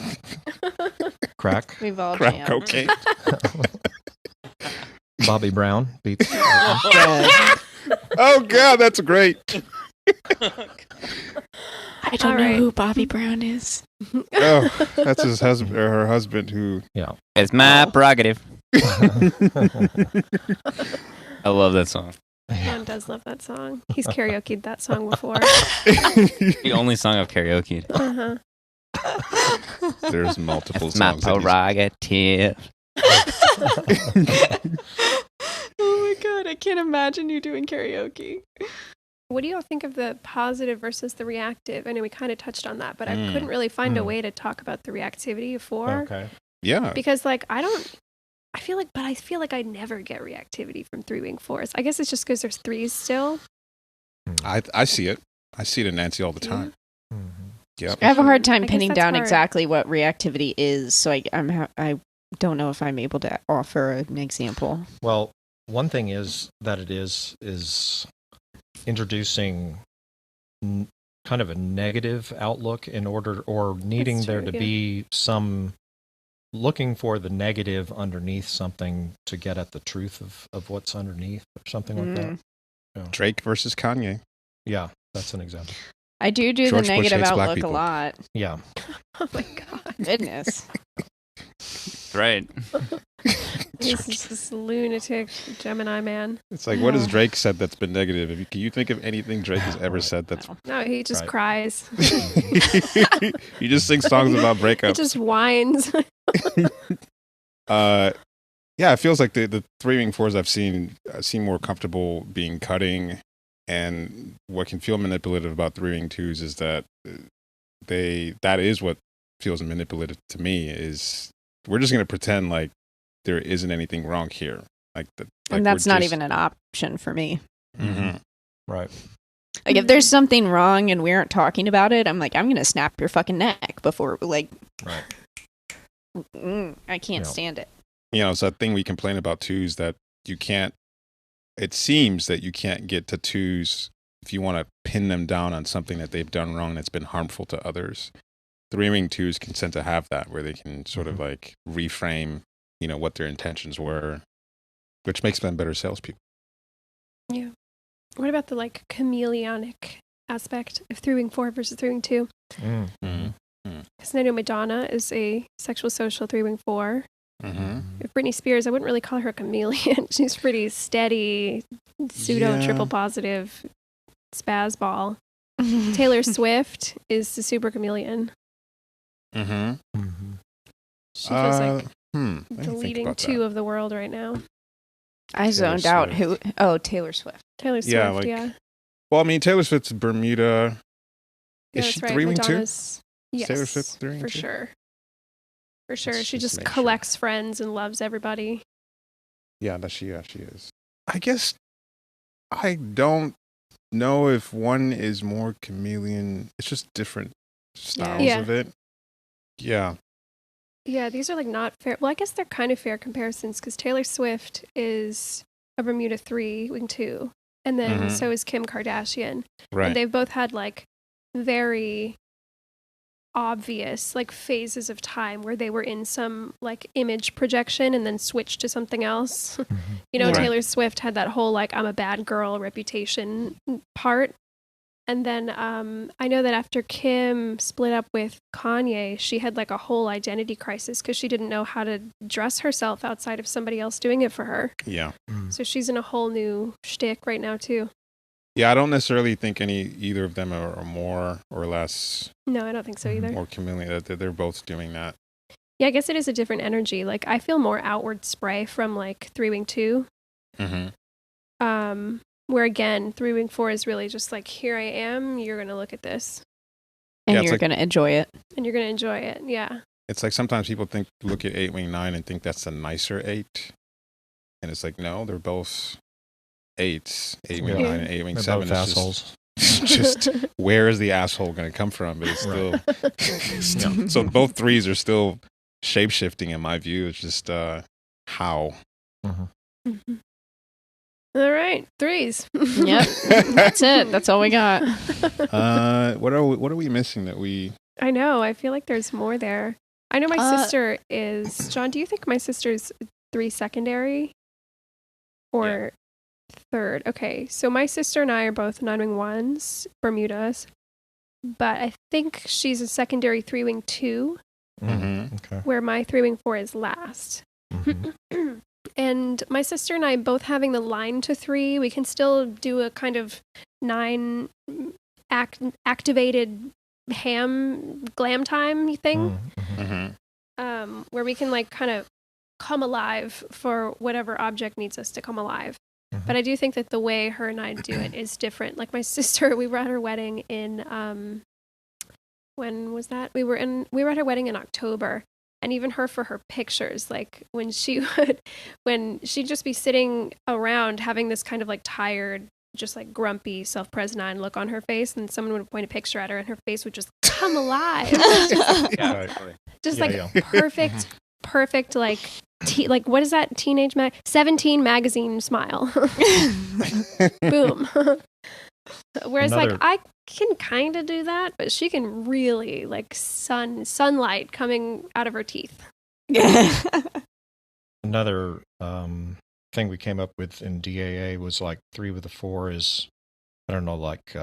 Crack. We've all Crack jammed. cocaine. Bobby Brown beats. Oh God, that's great. I don't know who Bobby Brown is. Oh, that's his husband or her husband who. Yeah. It's my prerogative. I love that song. John does love that song. He's karaoke'd that song before. The only song I've karaoke'd. Uh-huh. There's multiple It's my songs. that he's- prerogative. Oh my god, I can't imagine you doing karaoke. What do you all think of the positive versus the reactive? I know we kind of touched on that, but I Mm. couldn't really find a way to talk about the reactivity of 4. Okay. Yeah. Because, like, I feel like I never get reactivity from 3 Wing 4s. I guess it's just because there's 3s still. I see it. I see it in Nancy all the time. Mhm. Yep. I have a hard time I guess pinning that's down hard. exactly what reactivity is, so I don't know if I'm able to offer an example. Well, one thing is that it is introducing kind of a negative outlook in order, or needing That's there true, to yeah. be some looking for the negative underneath something to get at the truth of what's underneath, or something like that. Yeah. Drake versus Kanye. Yeah, that's an example. I do George the Bush negative hates black outlook a people. lot. Yeah. Oh my God. Goodness. Right. He's just this lunatic Gemini man. It's like, what has Drake said that's been negative? Can you think of anything Drake has ever said that's... No, he just Right. cries. You just sing songs about He breakups. just whines. Yeah, it feels like the 3 Wing 4s I've seen seem more comfortable being cutting, and what can feel manipulative about 3 Wing 2s is that that is what feels manipulative to me, is we're just going to pretend like there isn't anything wrong here. And that's not even an option for me. Mm-hmm. Right. Like, if there's something wrong and we aren't talking about it, I'm like, I'm going to snap your fucking neck before, like, Right. I can't No. stand it. You know, it's that thing we complain about too, is that you can't, it seems that you can't get to 2s if you want to pin them down on something that they've done wrong that's been harmful to others. 3 Wing 2s can tend to have that, where they can sort of like reframe, you know, what their intentions were, which makes them better salespeople. Yeah. What about the, like, chameleonic aspect of 3 Wing 4 versus 3 Wing 2? Mm. Because I know Madonna is a sexual social 3 Wing 4. Mm-hmm. With Britney Spears, I wouldn't really call her a chameleon. She's pretty steady, pseudo Yeah. triple positive spaz ball. Taylor Swift is the super chameleon. Mm-hmm. Mm-hmm. She feels like let me the think leading about 2 that. of the world right now. I zoned out who. Oh, Taylor Swift. Taylor Swift, Yeah, yeah. like- Well, I mean, Taylor Swift's Bermuda. Yeah, Is that's she right. 3 Wing 2? Madonna's, yes, Taylor Swift 3 Wing for 2? sure. For sure. Let's She just just make sure. collects friends and loves everybody. Yeah, she is. I guess I don't know if one is more chameleon. It's just different styles Yeah. of it. Yeah. Yeah, these are like not fair. Well, I guess they're kind of fair comparisons because Taylor Swift is a Bermuda 3 Wing 2. And then Mhm. so is Kim Kardashian. Right. And they've both had like very obvious like phases of time where they were in some like image projection and then switched to something else. You know, Right. Taylor Swift had that whole like I'm a bad girl reputation part. And then I know that after Kim split up with Kanye, she had like a whole identity crisis because she didn't know how to dress herself outside of somebody else doing it for her. Yeah. So she's in a whole new shtick right now too. Yeah, I don't necessarily think either of them are more or less No, I don't think so either. more chameleon. They're both doing that. Yeah, I guess it is a different energy. Like I feel more outward spray from like 3 Wing 2. Mm-hmm. Where again, 3 Wing 4 is really just like, here I am, you're going to look at this. And you're going to enjoy it. And you're going to enjoy it, yeah. It's like sometimes people look at 8 wing 9 and think that's a nicer 8. And it's like, no, they're both 8s. 8 wing 9 and 8 wing 7. Both assholes. Just where is the asshole going to come from? But it's still, so both 3s are still shape shifting in my view. It's just how. Mm-hmm. All right, 3s. Yep, that's it. That's all we got. What are we missing that we? I know. I feel like there's more there. I know my sister is. John, do you think my sister's 3 secondary or 3rd? Okay, so my sister and I are both 9 wing 1s, Bermudas, but I think she's a secondary 3 wing 2, Okay. where my 3 wing 4 is last. Mm-hmm. And my sister and I both having the line to 3, we can still do a kind of 9 activated glam time thing, where we can like kind of come alive for whatever object needs us to come alive. Mm-hmm. But I do think that the way her and I do it is different. Like my sister, we were at her wedding in when was that? We were at her wedding in October. And even her for her pictures, like when she'd just be sitting around having this kind of like tired, just like grumpy, self-present look on her face, and someone would point a picture at her and her face would just come alive. Perfect, like, like what is that teenage 17 magazine smile. Boom. Whereas like I can kind of do that, but she can really like sunlight coming out of her teeth. Another thing we came up with in DAA was like 3 with a 4 is, I don't know, like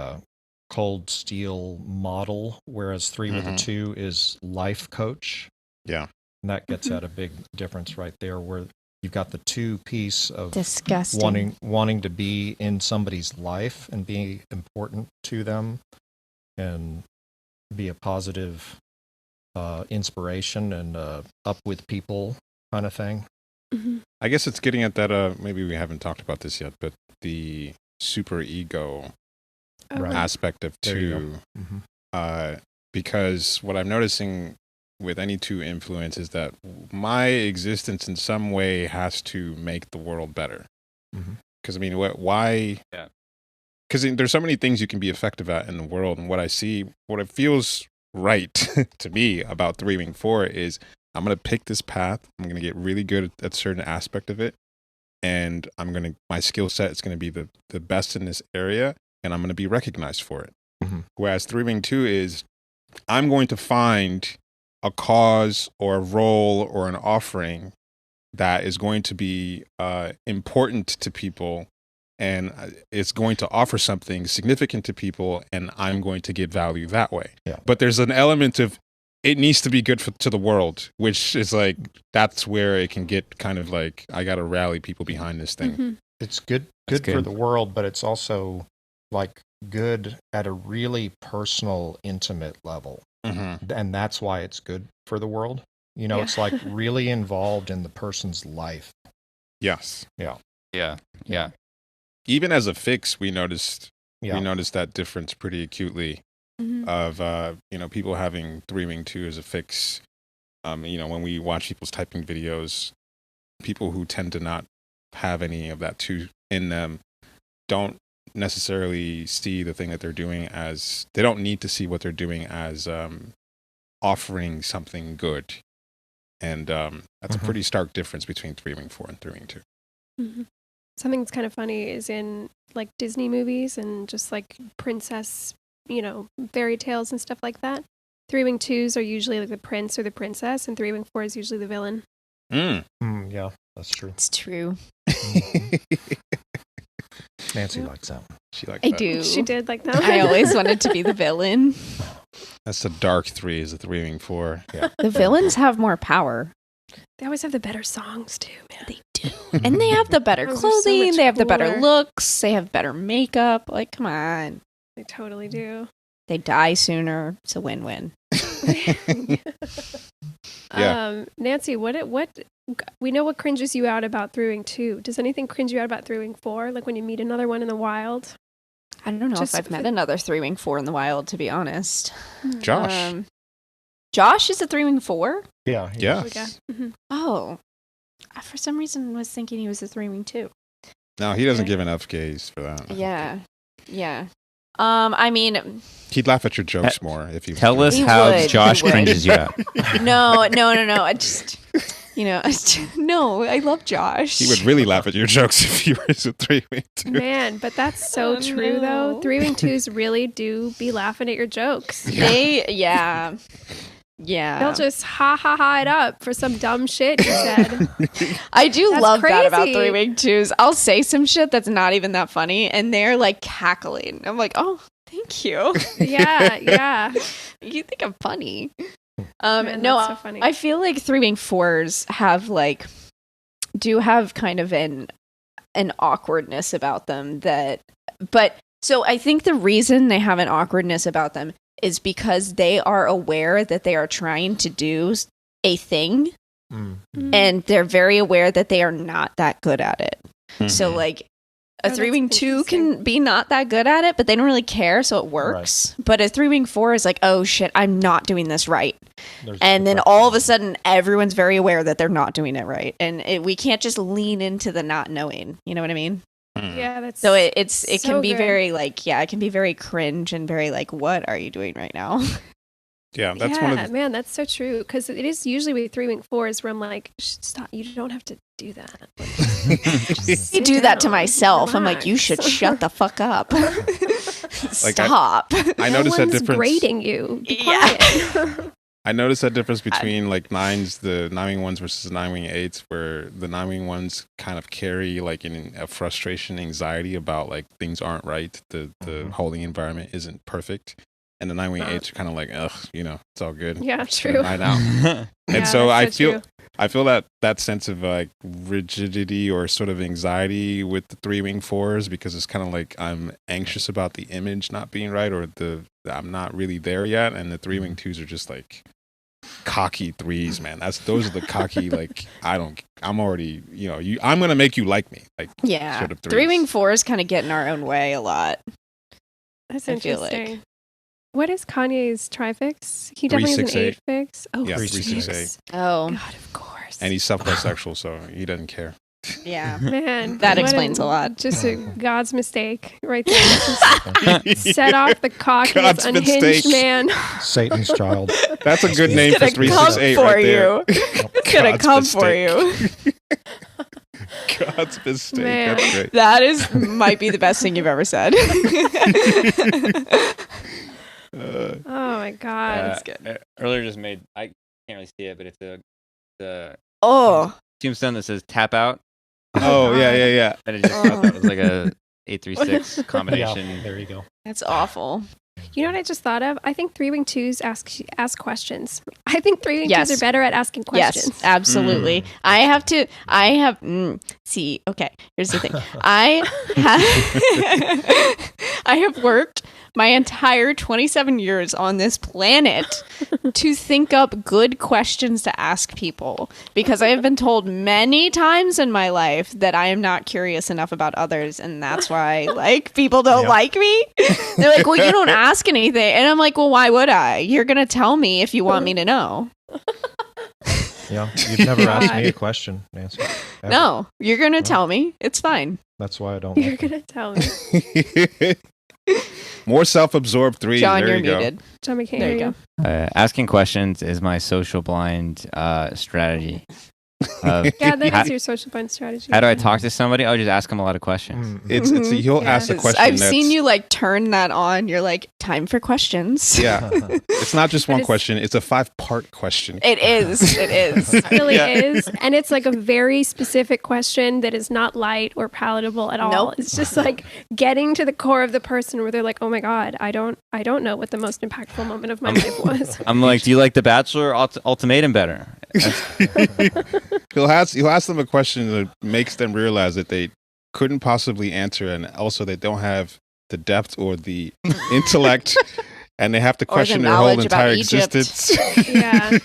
cold steel model, whereas 3 with a 2 is life coach. Yeah. And that gets at a big difference right there, where you've got the 2 piece of disgusting wanting to be in somebody's life and be important to them and be a positive inspiration and up with people kind of thing. Mm-hmm. I guess it's getting at that, maybe we haven't talked about this yet, but the superego aspect of 2. Because what I'm noticing with any 2 influence is that my existence in some way has to make the world better. Because I mean, why? Yeah. Because there's so many things you can be effective at in the world, and what it feels right to me about 3 wing 4 is I'm gonna pick this path. I'm gonna get really good at a certain aspect of it, and my skill set is gonna be the best in this area, and I'm gonna be recognized for it. Whereas 3 wing 2 is I'm going to find a cause or a role or an offering that is going to be important to people, and it's going to offer something significant to people, and I'm going to get value that way. Yeah. But there's an element of it needs to be good to the world, which is like, that's where it can get kind of like, I got to rally people behind this thing. It's good for the world, but it's also like good at a really personal, intimate level. And that's why it's good for the world. You know, it's like really involved in the person's life. Yes. Yeah. Even as a fix, we noticed that difference pretty acutely of, people having 3 wing 2 as a fix. When we watch people's typing videos, people who tend to not have any of that 2 in them don't necessarily see the thing that they're doing as, they don't need to see what they're doing as offering something good. And that's a pretty stark difference between 3 wing 4 and 3 wing 2. Something that's kind of funny is in like Disney movies and just like princess, fairy tales and stuff like that. 3 wing 2s are usually like the prince or the princess, and 3 wing 4 is usually the villain. Yeah, that's true. It's true. Nancy likes that one. She liked that. I do. She did like that. I always wanted to be the villain. That's the dark 3 is the 3 wing 4. Yeah. The villains have more power. They always have the better songs too, man. They do. And they have the better clothing. They have the better looks. They have better makeup. Like, come on. They totally do. They die sooner. It's a win-win. Nancy, what we know what cringes you out about 3 wing 2. Does anything cringe you out about 3 wing 4? Like when you meet another one in the wild? I don't know if I've met another 3-wing 4 in the wild, to be honest. Josh. Josh is a 3-wing 4? Yeah. Mm-hmm. Oh. For some reason, I was thinking he was a 3-wing 2. No, he doesn't give enough gaze for that. Yeah. Yeah. I mean, he'd laugh at your jokes more if you tell us how Josh cringes you out. No. I just, no, I love Josh. He would really laugh at your jokes if you were a 3-wing 2. Man, but that's so true though. 3-wing 2s really do be laughing at your jokes. Yeah. They'll just ha it up for some dumb shit you said. I do love that about 3-wing 2s. I'll say some shit that's not even that funny, and they're like cackling. I'm like, oh, thank you. Yeah. You think I'm funny. Man, no, so funny. I feel like 3-wing 4s do have kind of an awkwardness about them so I think the reason they have an awkwardness about them is because they are aware that they are trying to do a thing, and they're very aware that they are not that good at it. Mm-hmm. So, like, a 3-wing 2 can be not that good at it, but they don't really care, so it works. Right. But a 3-wing 4 is like, oh shit, I'm not doing this right. And then all of a sudden, everyone's very aware that they're not doing it right. And we can't just lean into the not knowing. You know what I mean? Yeah, that's so it can be good. Very it can be very cringe and very like, what are you doing right now? Yeah, that's one of the... man, that's so true. Because it is usually with 3-wing 4s where I'm like, stop, you don't have to do that. I do that to myself. I'm like, you should shut the fuck up. Stop. I noticed that difference. Grading you. Yeah. I noticed that difference between like 9s, the 9-wing 1s versus 9-wing 8s, where the 9-wing 1s kind of carry like a frustration, anxiety about like things aren't right, the holding environment isn't perfect, and the 9-wing 8s are kind of like, ugh, it's all good. Yeah, true. Right now. And so I feel that sense of like rigidity or sort of anxiety with the 3-wing 4s, because it's kind of like I'm anxious about the image not being right, or I'm not really there yet, and the 3-wing 2s are just like cocky 3s, man. Those are the cocky, like, I'm already, I'm gonna make you like me, like, yeah. Sort of 3-wing 4s kind of get in our own way a lot. That's interesting. What is Kanye's Trifix? He definitely has an 8 fix. Oh, yeah, 368. Oh, God, of course. And he's self-bisexual, so he doesn't care. Yeah, man, that explains a lot. Just a God's mistake, right there. Just set off the cock of this unhinged mistake. Man. Satan's child. That's a good name for 368 right there. It's gonna come for you. God's mistake. Man. That's great. That might be the best thing you've ever said. Oh my God, that's good. Earlier just made, I can't really see it, but it's the tombstone that says tap out. Oh, yeah. And I just thought that was like a 836 combination. Yeah, there you go. That's awful. You know what I just thought of? I think 3-wing 2s ask questions. I think 3-wing 2s are better at asking questions. Yes, absolutely. See, okay, here's the thing. I have worked my entire 27 years on this planet to think up good questions to ask people, because I have been told many times in my life that I am not curious enough about others, and that's why like people don't like me. They're like, well, you don't ask anything, and I'm like, well, why would I? You're gonna tell me if you want me to know. Yeah, you've never asked me a question, Nancy. Ever. No, you're gonna tell me. It's fine. That's why I don't. You're gonna tell me. More self-absorbed 3s. John, there you're you go. muted. John, we can't There hear you you. go. Asking questions is my social blind strategy. Yeah, that is your social blind strategy. How do I talk to somebody? I'll just ask them a lot of questions. You'll ask a question. I've seen you like turn that on. You're like, time for questions. Yeah. It's not just one question. It's a 5-part question. It is. It really is. And it's like a very specific question that is not light or palatable at all. Nope. It's just like getting to the core of the person where they're like, oh my God, I don't know what the most impactful moment of my life was. I'm like, do you like The Bachelor or Ultimatum better? He'll ask them a question that makes them realize that they couldn't possibly answer, and also they don't have the depth or the intellect and they have to question their whole entire existence. Yeah.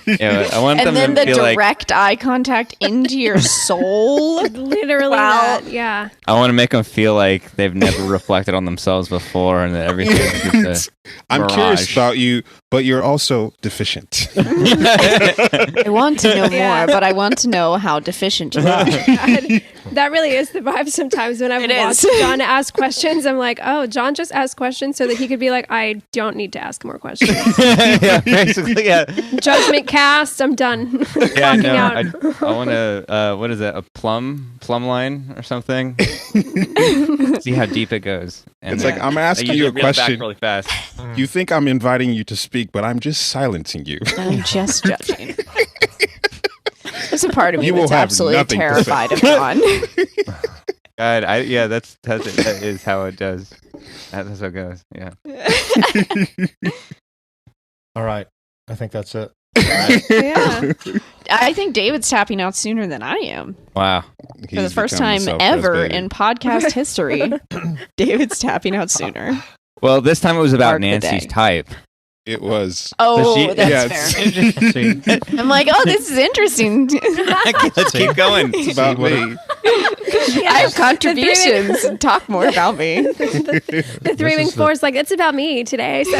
I want them then to the feel direct eye contact into your soul. Literally Wow. that. Yeah. I want to make them feel like they've never reflected on themselves before, and that everything is just I'm curious about you, but you're also deficient. I want to know more, but I want to know how deficient you are. God, that really is the vibe sometimes when I've watched John ask questions. I'm like, oh, John just asked questions so that he could be like, I don't need to ask more questions. Yeah, basically, yeah. Judgment cast. I'm done. Yeah, Clocking no, out. I want to, what is it, a plumb line or something? See how deep it goes. And It's like, I'm asking you a question. Really fast. You think I'm inviting you to speak, but I'm just silencing you. I'm just judging. There's a part of me You that's will have absolutely nothing to terrified of John. God, that is how it does. That's how it goes. Yeah. All right. I think that's it. Yeah. I think David's tapping out sooner than I am. Wow. For the first time ever in podcast history, David's tapping out sooner. Well, this time it was about Mark the Nancy's day. type. It was. Oh, that's yes. fair. I'm like, oh, this is interesting. Let's keep going. It's about me. I have contributions. Talk more about me. The 3 wing 4 is like, it's about me today. So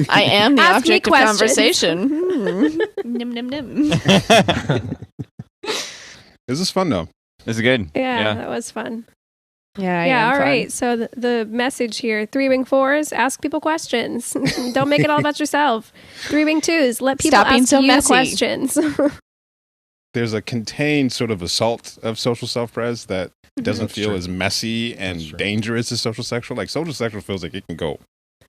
I am the Ask me object of questions. conversation. Nim, nim, nim. This is fun though. This is good. yeah, that was fun. Yeah, all right. So the message here: 3 wing 4s, ask people questions. Don't make it all about yourself. 3 wing 2s, let people Stop being ask so you messy. questions. There's a contained sort of assault of social self-pres that doesn't feel as messy and dangerous as social sexual. Like social sexual feels like it can go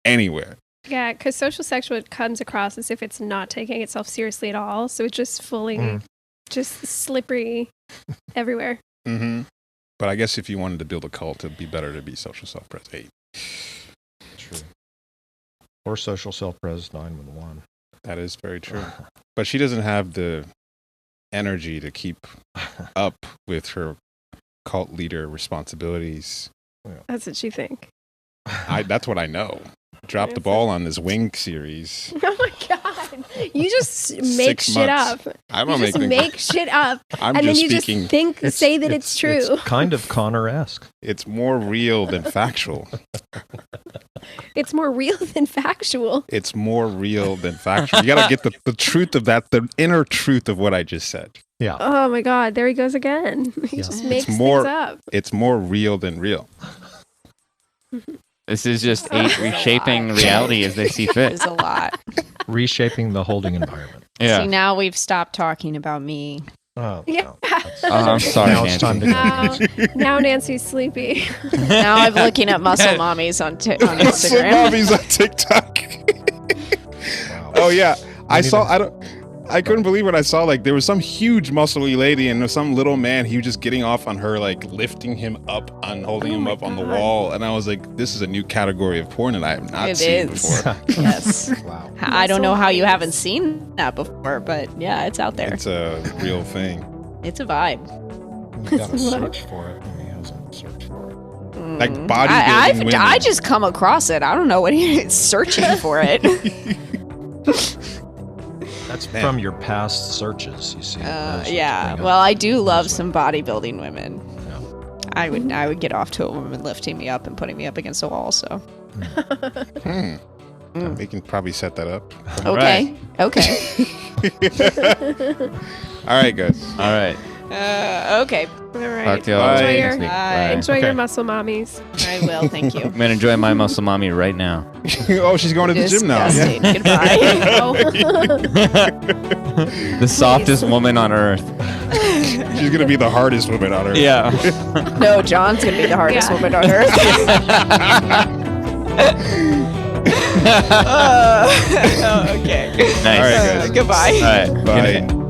anywhere. Yeah, because social sexual comes across as if it's not taking itself seriously at all. So it's just fully, just slippery everywhere. Mm-hmm. But I guess if you wanted to build a cult, it'd be better to be social self-pres 8. True. Or social self-pres 911. That is very true. But she doesn't have the energy to keep up with her cult leader responsibilities. That's what you think. That's what I know. Dropped the ball on this Wing series. Oh my god! You just make 6 shit months. up. I don't You just make shit up, I'm and then just you speaking. just say that it's true. It's kind of Connor-esque. It's more real than factual. It's more real than factual. It's more real than factual. You got to get the truth of that, the inner truth of what I just said. Yeah. Oh my god! There he goes again. He just makes things up. It's more real than real. This is just 8 reshaping reality as they see fit. It's a lot. Reshaping the holding environment. Yeah. See, now we've stopped talking about me. Oh, Yeah. no. I'm sorry, Now it's time to Nancy. go. Now Nancy's sleepy. Now I'm looking at muscle mommies on Muscle Instagram. mommies on TikTok. Wow. Oh yeah, I couldn't believe what I saw. Like there was some huge muscly lady and some little man. He was just getting off on her, like lifting him up and holding him up on the wall. And I was like, this is a new category of porn that I have not seen before. Yes. Wow. I don't know how you haven't seen that before, but yeah, it's out there. It's a real thing. It's a vibe. You gotta search for it, and he hasn't searched for it. Like bodybuilding women. I just come across it. I don't know what he's searching for it. That's from your past searches, you see. Those Yeah. bring Well, up- I do love some bodybuilding women. Yeah. I would get off to a woman lifting me up and putting me up against a wall. So We can probably set that up. okay. All right, guys. All right. Okay. All right. Talk to y'all Bye. Enjoy your, next week. Bye. Bye. enjoy Okay. your muscle mommies. I will. Thank you. I'm going to enjoy my muscle mommy right now. Oh, she's going to the gym now. Yeah. Disgusting. Goodbye. The softest woman on earth. She's gonna be the hardest woman on earth. Yeah. No, John's gonna be the hardest Yeah. woman on earth. Okay. Nice. All right, guys. Goodbye. All right. Bye. Good night.